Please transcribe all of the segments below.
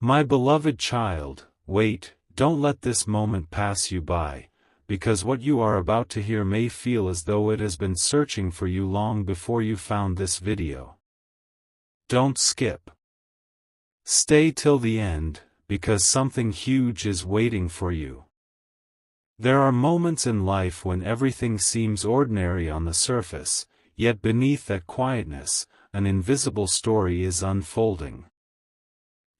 My beloved child, wait, don't let this moment pass you by, because what you are about to hear may feel as though it has been searching for you long before you found this video. Don't skip. Stay till the end, because something huge is waiting for you. There are moments in life when everything seems ordinary on the surface, yet beneath that quietness, an invisible story is unfolding.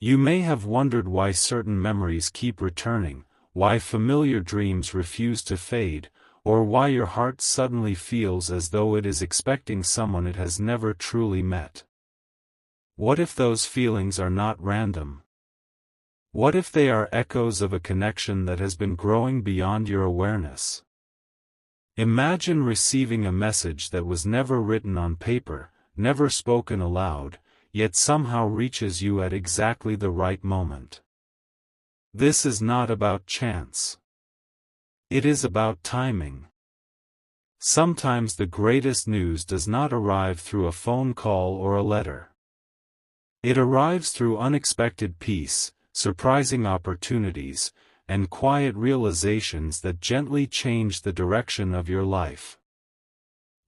You may have wondered why certain memories keep returning, why familiar dreams refuse to fade, or why your heart suddenly feels as though it is expecting someone it has never truly met. What if those feelings are not random? What if they are echoes of a connection that has been growing beyond your awareness? Imagine receiving a message that was never written on paper, never spoken aloud, yet somehow reaches you at exactly the right moment. This is not about chance. It is about timing. Sometimes the greatest news does not arrive through a phone call or a letter. It arrives through unexpected peace, surprising opportunities, and quiet realizations that gently change the direction of your life.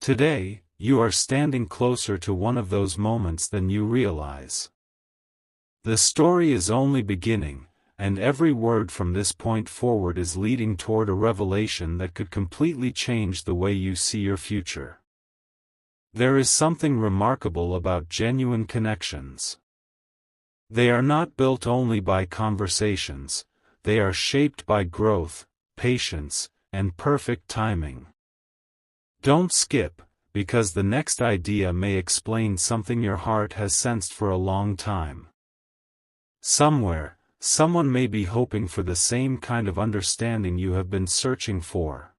Today, you are standing closer to one of those moments than you realize. The story is only beginning, and every word from this point forward is leading toward a revelation that could completely change the way you see your future. There is something remarkable about genuine connections. They are not built only by conversations, they are shaped by growth, patience, and perfect timing. Don't skip, because the next idea may explain something your heart has sensed for a long time. Somewhere, someone may be hoping for the same kind of understanding you have been searching for.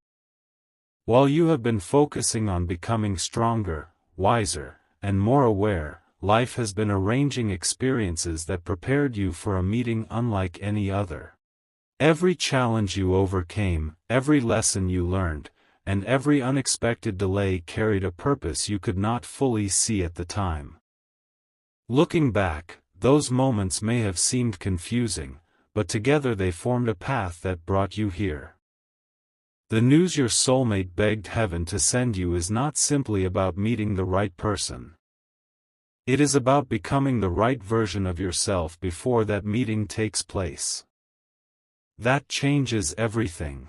While you have been focusing on becoming stronger, wiser, and more aware, life has been arranging experiences that prepared you for a meeting unlike any other. Every challenge you overcame, every lesson you learned, and every unexpected delay carried a purpose you could not fully see at the time. Looking back, those moments may have seemed confusing, but together they formed a path that brought you here. The news your soulmate begged heaven to send you is not simply about meeting the right person. It is about becoming the right version of yourself before that meeting takes place. That changes everything.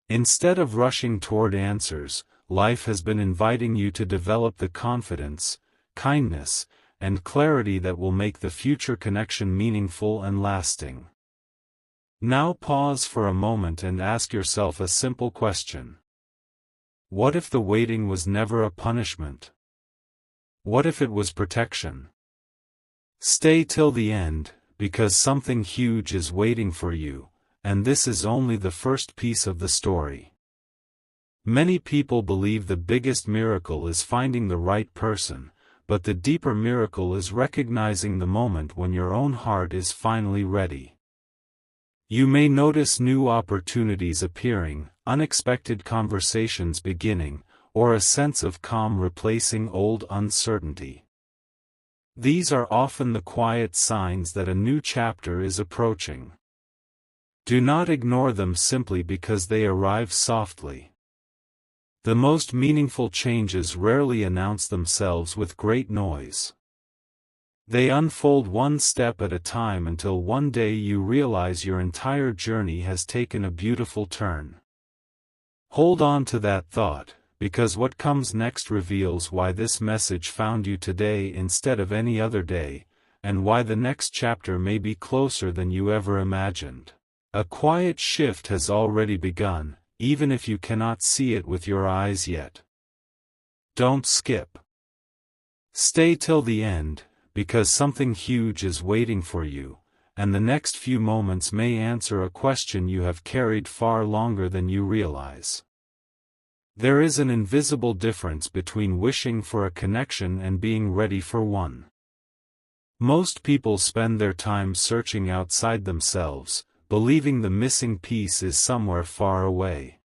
Instead of rushing toward answers, life has been inviting you to develop the confidence, kindness, and clarity that will make the future connection meaningful and lasting. Now pause for a moment and ask yourself a simple question. What if the waiting was never a punishment? What if it was protection? Stay till the end, because something huge is waiting for you, and this is only the first piece of the story. Many people believe the biggest miracle is finding the right person, but the deeper miracle is recognizing the moment when your own heart is finally ready. You may notice new opportunities appearing, unexpected conversations beginning, or a sense of calm replacing old uncertainty. These are often the quiet signs that a new chapter is approaching. Do not ignore them simply because they arrive softly. The most meaningful changes rarely announce themselves with great noise. They unfold one step at a time until one day you realize your entire journey has taken a beautiful turn. Hold on to that thought, because what comes next reveals why this message found you today instead of any other day, and why the next chapter may be closer than you ever imagined. A quiet shift has already begun, even if you cannot see it with your eyes yet. Don't skip. Stay till the end, because something huge is waiting for you, and the next few moments may answer a question you have carried far longer than you realize. There is an invisible difference between wishing for a connection and being ready for one. Most people spend their time searching outside themselves, believing the missing piece is somewhere far away.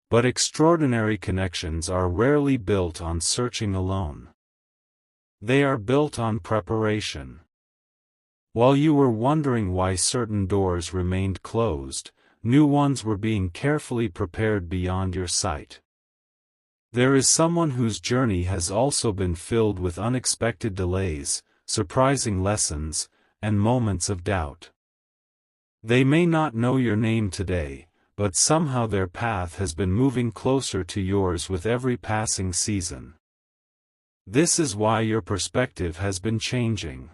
But extraordinary connections are rarely built on searching alone. They are built on preparation. While you were wondering why certain doors remained closed, new ones were being carefully prepared beyond your sight. There is someone whose journey has also been filled with unexpected delays, surprising lessons, and moments of doubt. They may not know your name today, but somehow their path has been moving closer to yours with every passing season. This is why your perspective has been changing.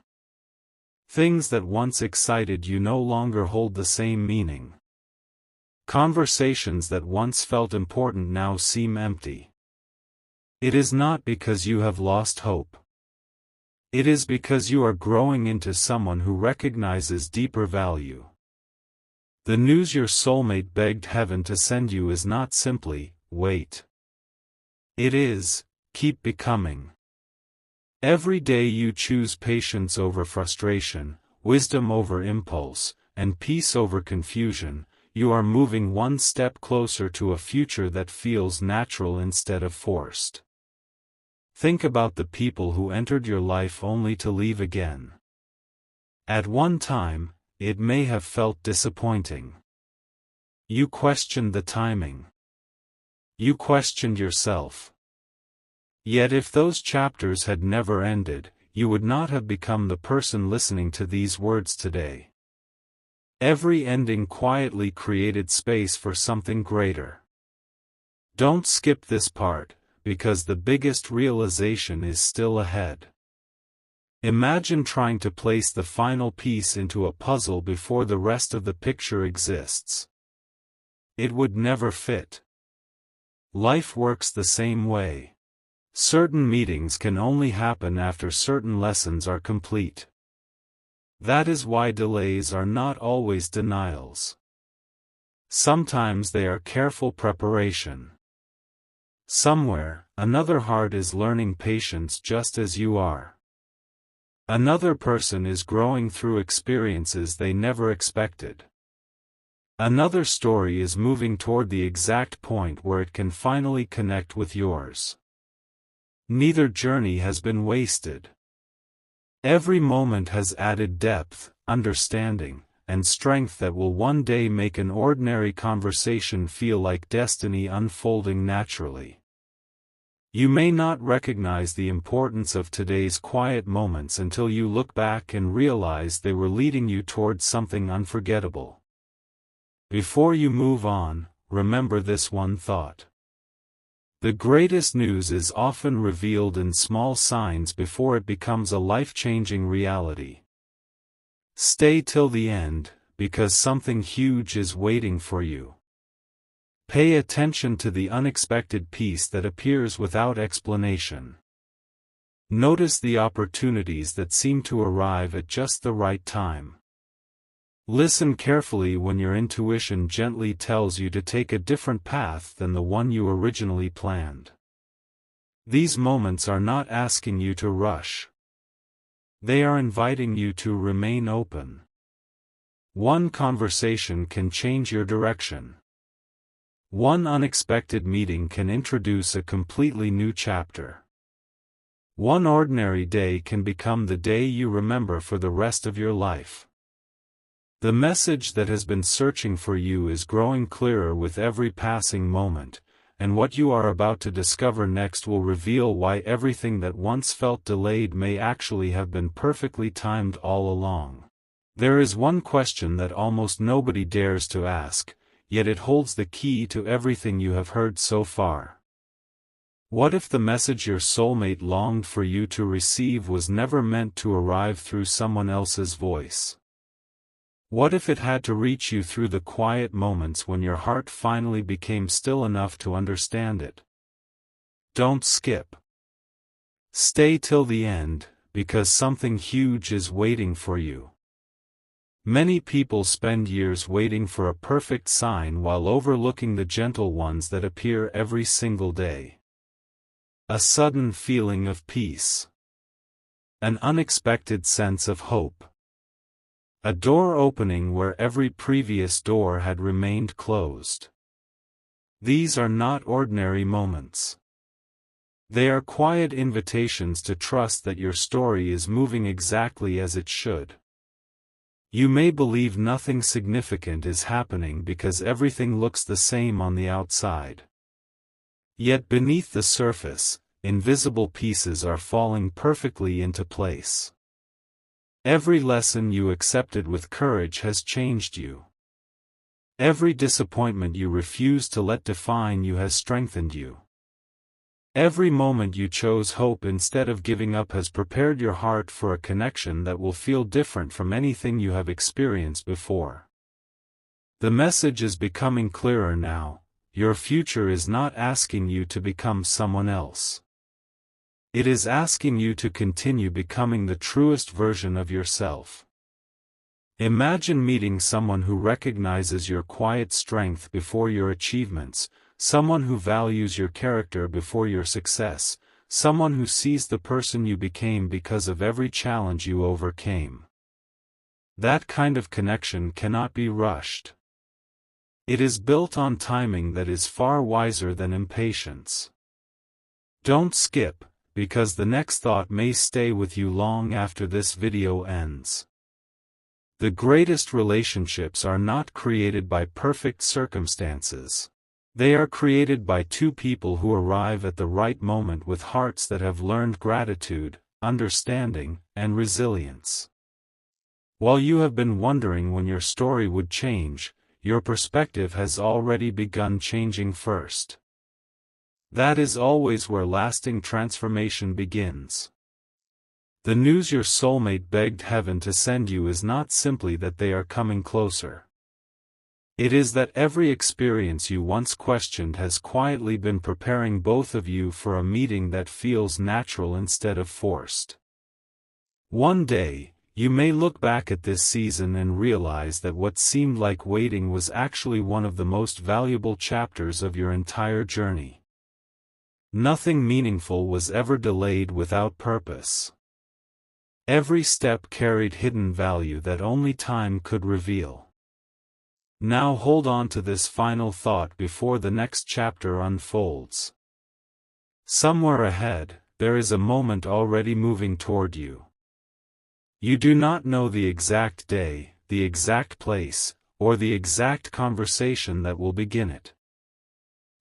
Things that once excited you no longer hold the same meaning. Conversations that once felt important now seem empty. It is not because you have lost hope. It is because you are growing into someone who recognizes deeper value. The news your soulmate begged heaven to send you is not simply, wait. It is, keep becoming. Every day you choose patience over frustration, wisdom over impulse, and peace over confusion, you are moving one step closer to a future that feels natural instead of forced. Think about the people who entered your life only to leave again. At one time, it may have felt disappointing. You questioned the timing. You questioned yourself. Yet if those chapters had never ended, you would not have become the person listening to these words today. Every ending quietly created space for something greater. Don't skip this part, because the biggest realization is still ahead. Imagine trying to place the final piece into a puzzle before the rest of the picture exists. It would never fit. Life works the same way. Certain meetings can only happen after certain lessons are complete. That is why delays are not always denials. Sometimes they are careful preparation. Somewhere, another heart is learning patience just as you are. Another person is growing through experiences they never expected. Another story is moving toward the exact point where it can finally connect with yours. Neither journey has been wasted. Every moment has added depth, understanding, and strength that will one day make an ordinary conversation feel like destiny unfolding naturally. You may not recognize the importance of today's quiet moments until you look back and realize they were leading you towards something unforgettable. Before you move on, remember this one thought. The greatest news is often revealed in small signs before it becomes a life-changing reality. Stay till the end, because something huge is waiting for you. Pay attention to the unexpected piece that appears without explanation. Notice the opportunities that seem to arrive at just the right time. Listen carefully when your intuition gently tells you to take a different path than the one you originally planned. These moments are not asking you to rush. They are inviting you to remain open. One conversation can change your direction. One unexpected meeting can introduce a completely new chapter. One ordinary day can become the day you remember for the rest of your life. The message that has been searching for you is growing clearer with every passing moment, and what you are about to discover next will reveal why everything that once felt delayed may actually have been perfectly timed all along. There is one question that almost nobody dares to ask, yet it holds the key to everything you have heard so far. What if the message your soulmate longed for you to receive was never meant to arrive through someone else's voice? What if it had to reach you through the quiet moments when your heart finally became still enough to understand it? Don't skip. Stay till the end, because something huge is waiting for you. Many people spend years waiting for a perfect sign while overlooking the gentle ones that appear every single day. A sudden feeling of peace. An unexpected sense of hope. A door opening where every previous door had remained closed. These are not ordinary moments. They are quiet invitations to trust that your story is moving exactly as it should. You may believe nothing significant is happening because everything looks the same on the outside. Yet beneath the surface, invisible pieces are falling perfectly into place. Every lesson you accepted with courage has changed you. Every disappointment you refused to let define you has strengthened you. Every moment you chose hope instead of giving up has prepared your heart for a connection that will feel different from anything you have experienced before. The message is becoming clearer now. Your future is not asking you to become someone else. It is asking you to continue becoming the truest version of yourself. Imagine meeting someone who recognizes your quiet strength before your achievements, someone who values your character before your success, someone who sees the person you became because of every challenge you overcame. That kind of connection cannot be rushed. It is built on timing that is far wiser than impatience. Don't skip, because the next thought may stay with you long after this video ends. The greatest relationships are not created by perfect circumstances. They are created by two people who arrive at the right moment with hearts that have learned gratitude, understanding, and resilience. While you have been wondering when your story would change, your perspective has already begun changing first. That is always where lasting transformation begins. The news your soulmate begged heaven to send you is not simply that they are coming closer. It is that every experience you once questioned has quietly been preparing both of you for a meeting that feels natural instead of forced. One day, you may look back at this season and realize that what seemed like waiting was actually one of the most valuable chapters of your entire journey. Nothing meaningful was ever delayed without purpose. Every step carried hidden value that only time could reveal. Now hold on to this final thought before the next chapter unfolds. Somewhere ahead, there is a moment already moving toward you. You do not know the exact day, the exact place, or the exact conversation that will begin it.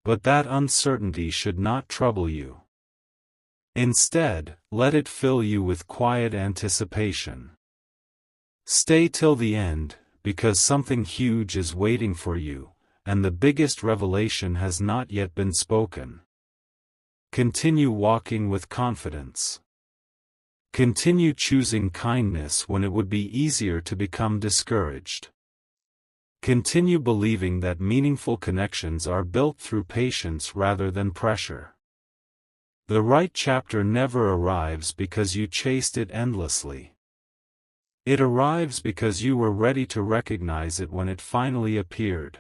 But that uncertainty should not trouble you. Instead, let it fill you with quiet anticipation. Stay till the end, because something huge is waiting for you, and the biggest revelation has not yet been spoken. Continue walking with confidence. Continue choosing kindness when it would be easier to become discouraged. Continue believing that meaningful connections are built through patience rather than pressure. The right chapter never arrives because you chased it endlessly. It arrives because you were ready to recognize it when it finally appeared.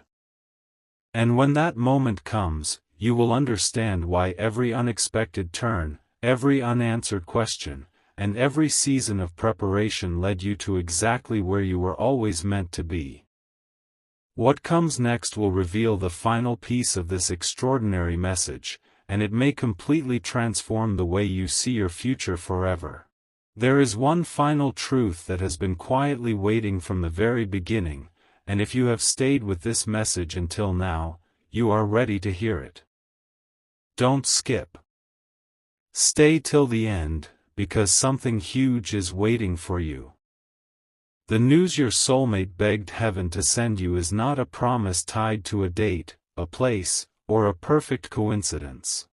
And when that moment comes, you will understand why every unexpected turn, every unanswered question, and every season of preparation led you to exactly where you were always meant to be. What comes next will reveal the final piece of this extraordinary message, and it may completely transform the way you see your future forever. There is one final truth that has been quietly waiting from the very beginning, and if you have stayed with this message until now, you are ready to hear it. Don't skip. Stay till the end, because something huge is waiting for you. The news your soulmate begged heaven to send you is not a promise tied to a date, a place, or a perfect coincidence.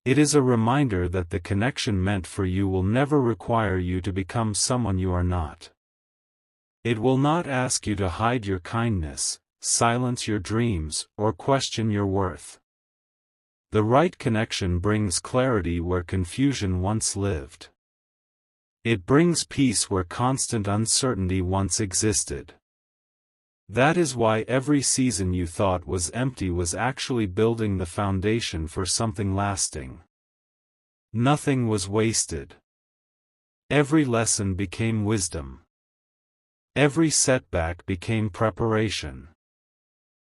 It is a reminder that the connection meant for you will never require you to become someone you are not. It will not ask you to hide your kindness, silence your dreams, or question your worth. The right connection brings clarity where confusion once lived. It brings peace where constant uncertainty once existed. That is why every season you thought was empty was actually building the foundation for something lasting. Nothing was wasted. Every lesson became wisdom. Every setback became preparation.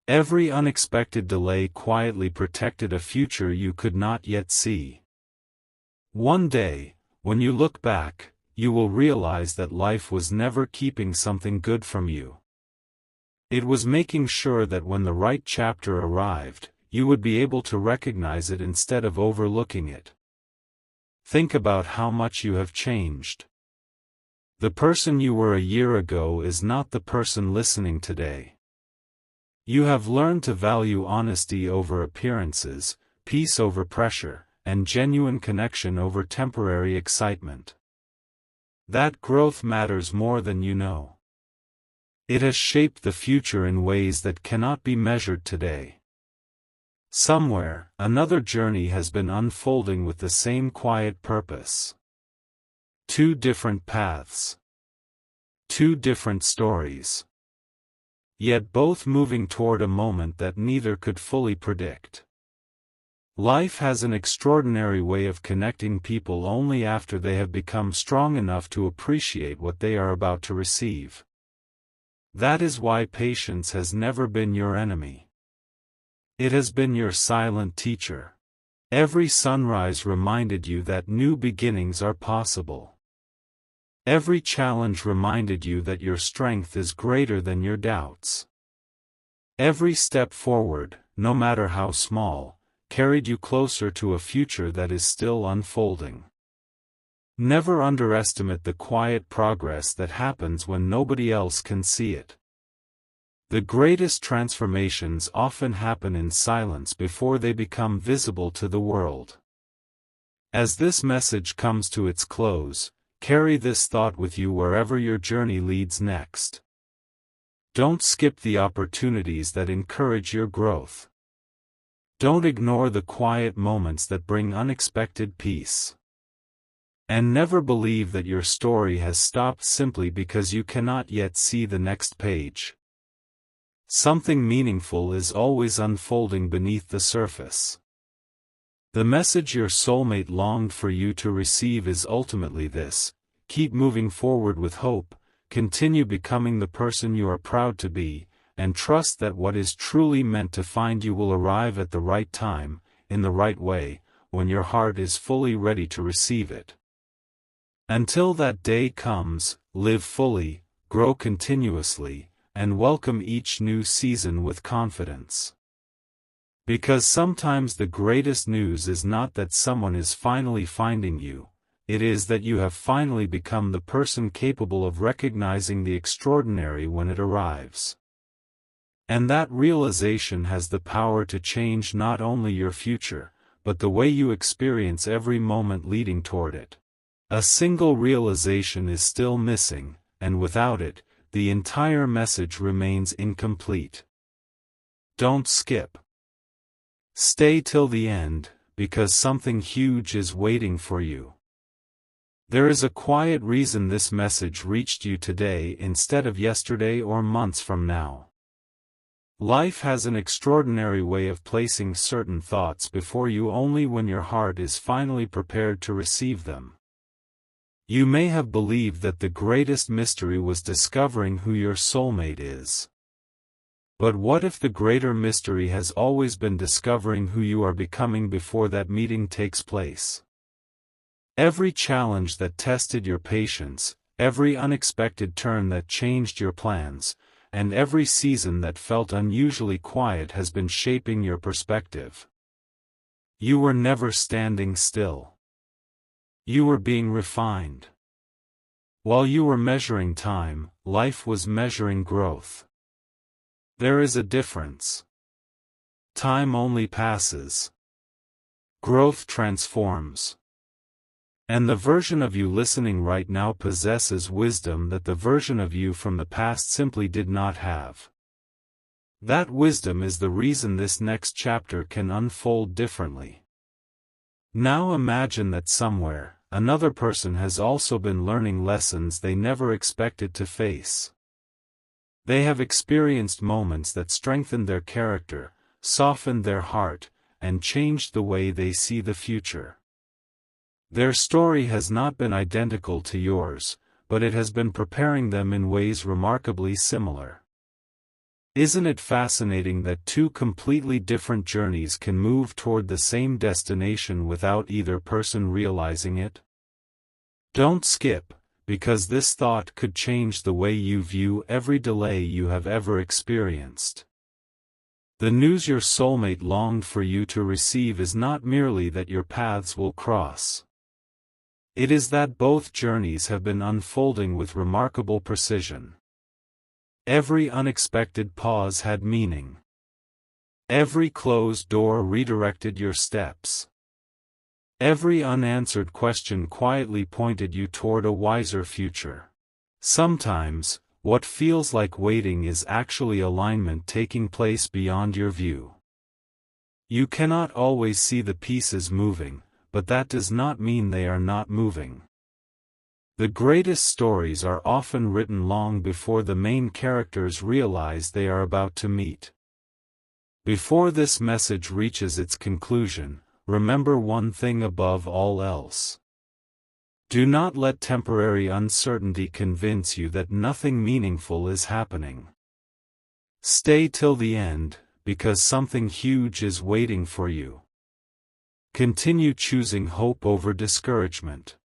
Every unexpected delay quietly protected a future you could not yet see. One day, when you look back, you will realize that life was never keeping something good from you. It was making sure that when the right chapter arrived, you would be able to recognize it instead of overlooking it. Think about how much you have changed. The person you were a year ago is not the person listening today. You have learned to value honesty over appearances, peace over pressure, and genuine connection over temporary excitement. That growth matters more than you know. It has shaped the future in ways that cannot be measured today. Somewhere, another journey has been unfolding with the same quiet purpose. Two different paths. Two different stories. Yet both moving toward a moment that neither could fully predict. Life has an extraordinary way of connecting people only after they have become strong enough to appreciate what they are about to receive. That is why patience has never been your enemy. It has been your silent teacher. Every sunrise reminded you that new beginnings are possible. Every challenge reminded you that your strength is greater than your doubts. Every step forward, no matter how small, carried you closer to a future that is still unfolding. Never underestimate the quiet progress that happens when nobody else can see it. The greatest transformations often happen in silence before they become visible to the world. As this message comes to its close, carry this thought with you wherever your journey leads next. Don't skip the opportunities that encourage your growth. Don't ignore the quiet moments that bring unexpected peace. And never believe that your story has stopped simply because you cannot yet see the next page. Something meaningful is always unfolding beneath the surface. The message your soulmate longed for you to receive is ultimately this: keep moving forward with hope, continue becoming the person you are proud to be, and trust that what is truly meant to find you will arrive at the right time, in the right way, when your heart is fully ready to receive it. Until that day comes, live fully, grow continuously, and welcome each new season with confidence. Because sometimes the greatest news is not that someone is finally finding you, it is that you have finally become the person capable of recognizing the extraordinary when it arrives. And that realization has the power to change not only your future, but the way you experience every moment leading toward it. A single realization is still missing, and without it, the entire message remains incomplete. Don't skip. Stay till the end, because something huge is waiting for you. There is a quiet reason this message reached you today instead of yesterday or months from now. Life has an extraordinary way of placing certain thoughts before you only when your heart is finally prepared to receive them. You may have believed that the greatest mystery was discovering who your soulmate is. But what if the greater mystery has always been discovering who you are becoming before that meeting takes place? Every challenge that tested your patience, every unexpected turn that changed your plans, and every season that felt unusually quiet has been shaping your perspective. You were never standing still. You were being refined. While you were measuring time, life was measuring growth. There is a difference. Time only passes. Growth transforms. And the version of you listening right now possesses wisdom that the version of you from the past simply did not have. That wisdom is the reason this next chapter can unfold differently. Now imagine that somewhere, another person has also been learning lessons they never expected to face. They have experienced moments that strengthened their character, softened their heart, and changed the way they see the future. Their story has not been identical to yours, but it has been preparing them in ways remarkably similar. Isn't it fascinating that two completely different journeys can move toward the same destination without either person realizing it? Don't skip, because this thought could change the way you view every delay you have ever experienced. The news your soulmate longed for you to receive is not merely that your paths will cross. It is that both journeys have been unfolding with remarkable precision. Every unexpected pause had meaning. Every closed door redirected your steps. Every unanswered question quietly pointed you toward a wiser future. Sometimes, what feels like waiting is actually alignment taking place beyond your view. You cannot always see the pieces moving, but that does not mean they are not moving. The greatest stories are often written long before the main characters realize they are about to meet. Before this message reaches its conclusion, remember one thing above all else. Do not let temporary uncertainty convince you that nothing meaningful is happening. Stay till the end, because something huge is waiting for you. Continue choosing hope over discouragement.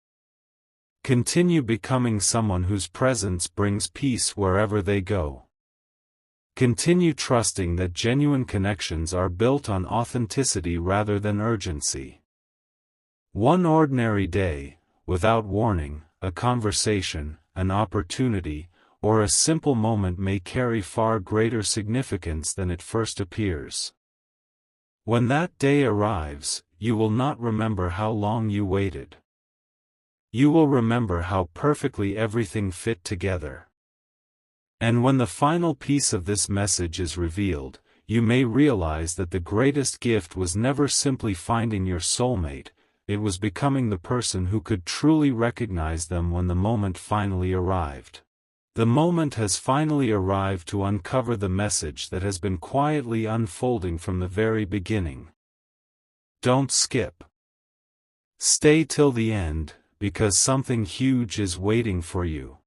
Continue becoming someone whose presence brings peace wherever they go. Continue trusting that genuine connections are built on authenticity rather than urgency. One ordinary day, without warning, a conversation, an opportunity, or a simple moment may carry far greater significance than it first appears. When that day arrives, you will not remember how long you waited. You will remember how perfectly everything fit together. And when the final piece of this message is revealed, you may realize that the greatest gift was never simply finding your soulmate, it was becoming the person who could truly recognize them when the moment finally arrived. The moment has finally arrived to uncover the message that has been quietly unfolding from the very beginning. Don't skip. Stay till the end, because something huge is waiting for you.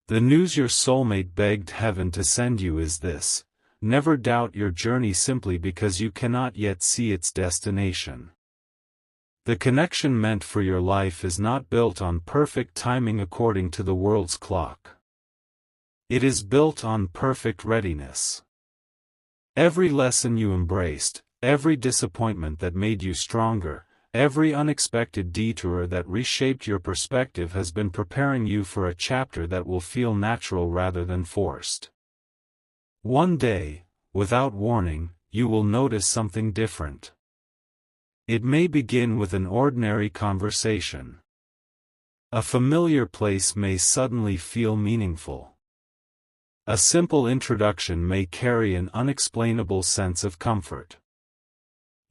The news your soulmate begged heaven to send you is this: never doubt your journey simply because you cannot yet see its destination. The connection meant for your life is not built on perfect timing according to the world's clock. It is built on perfect readiness. Every lesson you embraced, every disappointment that made you stronger, every unexpected detour that reshaped your perspective has been preparing you for a chapter that will feel natural rather than forced. One day, without warning, you will notice something different. It may begin with an ordinary conversation. A familiar place may suddenly feel meaningful. A simple introduction may carry an unexplainable sense of comfort.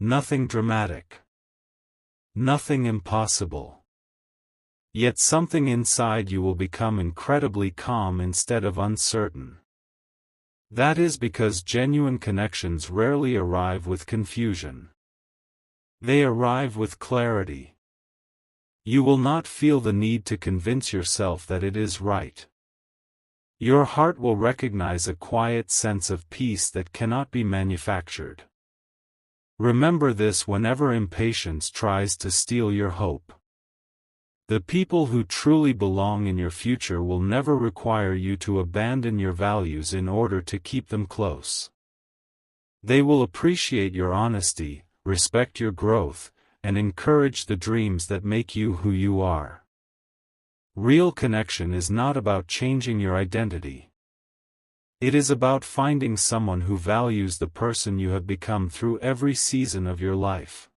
Nothing dramatic. Nothing impossible. Yet something inside you will become incredibly calm instead of uncertain. That is because genuine connections rarely arrive with confusion. They arrive with clarity. You will not feel the need to convince yourself that it is right. Your heart will recognize a quiet sense of peace that cannot be manufactured. Remember this whenever impatience tries to steal your hope. The people who truly belong in your future will never require you to abandon your values in order to keep them close. They will appreciate your honesty, respect your growth, and encourage the dreams that make you who you are. Real connection is not about changing your identity. It is about finding someone who values the person you have become through every season of your life.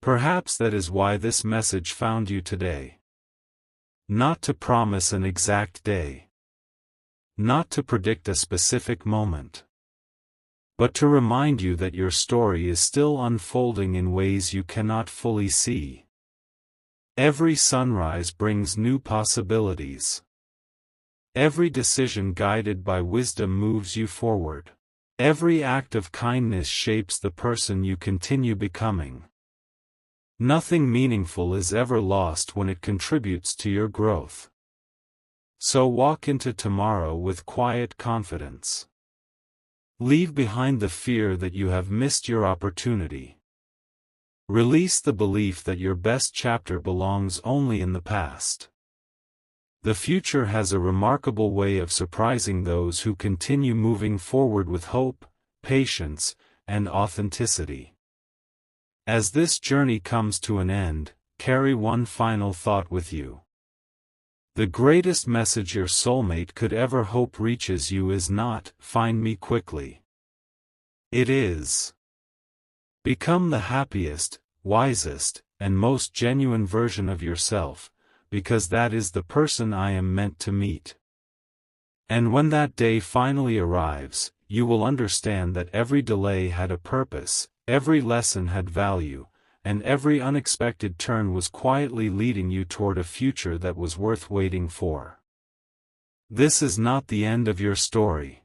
Perhaps that is why this message found you today. Not to promise an exact day. Not to predict a specific moment. But to remind you that your story is still unfolding in ways you cannot fully see. Every sunrise brings new possibilities. Every decision guided by wisdom moves you forward. Every act of kindness shapes the person you continue becoming. Nothing meaningful is ever lost when it contributes to your growth. So walk into tomorrow with quiet confidence. Leave behind the fear that you have missed your opportunity. Release the belief that your best chapter belongs only in the past. The future has a remarkable way of surprising those who continue moving forward with hope, patience, and authenticity. As this journey comes to an end, carry one final thought with you. The greatest message your soulmate could ever hope reaches you is not, "Find me quickly." It is, "Become the happiest, wisest, and most genuine version of yourself, because that is the person I am meant to meet." And when that day finally arrives, you will understand that every delay had a purpose, every lesson had value, and every unexpected turn was quietly leading you toward a future that was worth waiting for. This is not the end of your story.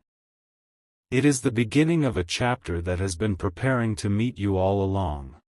It is the beginning of a chapter that has been preparing to meet you all along.